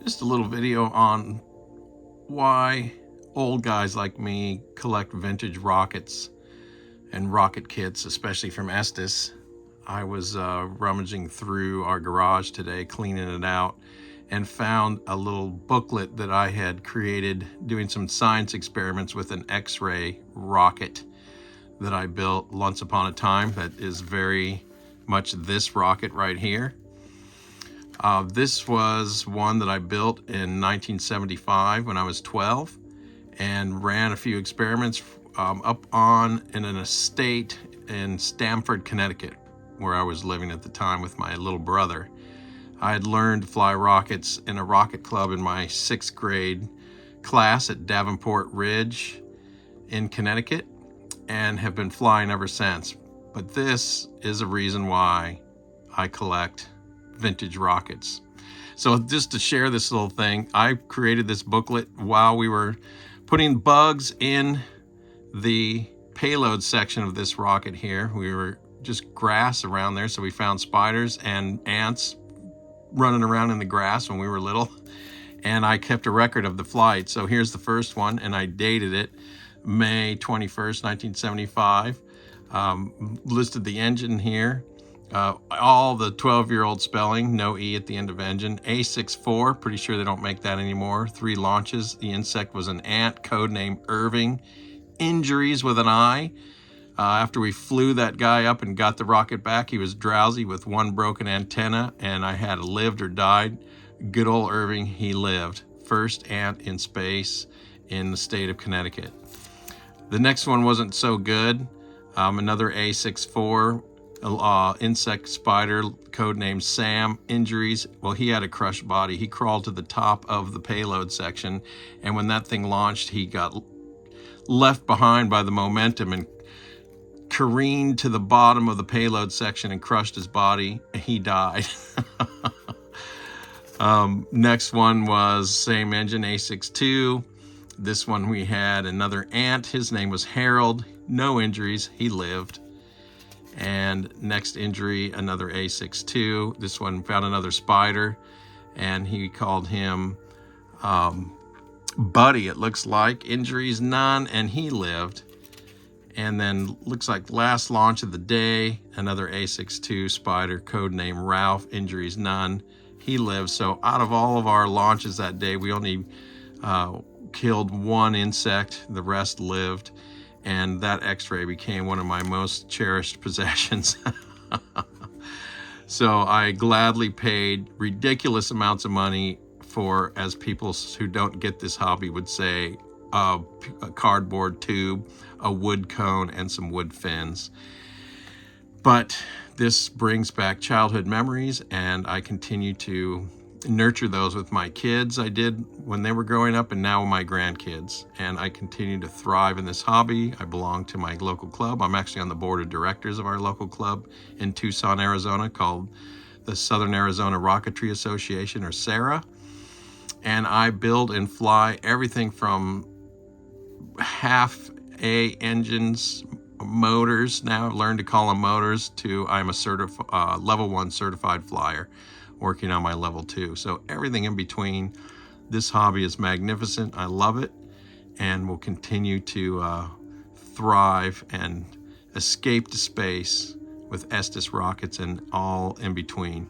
Just a little video on why old guys like me collect vintage rockets and rocket kits, especially from Estes. I was rummaging through our garage today, cleaning it out, and found a little booklet that I had created doing some science experiments with an X-ray rocket that I built once upon a time that is very much this rocket right here. This was one that I built in 1975 when I was 12 and ran a few experiments up on in an estate in Stamford, Connecticut, where I was living at the time with my little brother. I had learned to fly rockets in a rocket club in my 6th grade class at Davenport Ridge in Connecticut and have been flying ever since. But this is a reason why I collect vintage rockets. So just to share this little thing, I created this booklet while we were putting bugs in the payload section of this rocket here. We were just grass around there, so we found spiders and ants running around in the grass when we were little, and I kept a record of the flight. So here's the first one, and I dated it May 21st, 1975. Listed the engine here. All the 12-year-old spelling, no E at the end of engine. A64, pretty sure they don't make that anymore. 3 launches. The insect was an ant, codename Irving. Injuries with an I. After we flew that guy up and got the rocket back, he was drowsy with 1 broken antenna, and I had lived or died. Good old Irving, he lived. First ant in space in the state of Connecticut. The next one wasn't so good. Another A64. Insect spider, codename Sam. Injuries, well, he had a crushed body. He crawled to the top of the payload section, and when that thing launched, he got left behind by the momentum and careened to the bottom of the payload section and crushed his body. He died. Next one was same engine, A62. This one we had another ant. His name was Harold. No injuries. He lived. And next injury, another A62. This one found another spider, and he called him Buddy, it looks like. Injuries, none, and he lived. And then looks like last launch of the day, another A62 spider, codename Ralph. Injuries, none. He lived. So out of all of our launches that day, we only killed 1 insect. The rest lived. And that X-ray became one of my most cherished possessions. So I gladly paid ridiculous amounts of money for, as people who don't get this hobby would say, a cardboard tube, a wood cone, and some wood fins. But this brings back childhood memories, and I continue to nurture those with my kids. I did when they were growing up, and now with my grandkids, and I continue to thrive in this hobby. I belong to my local club. I'm actually on the board of directors of our local club in Tucson, Arizona, called the Southern Arizona Rocketry Association, or SARA. And I build and fly everything from half A engines, motors, now I've learned to call them motors, to I'm a level 1 certified flyer, working on my level 2. So everything in between. This hobby is magnificent. I love it, and will continue to thrive and escape to space with Estes rockets and all in between.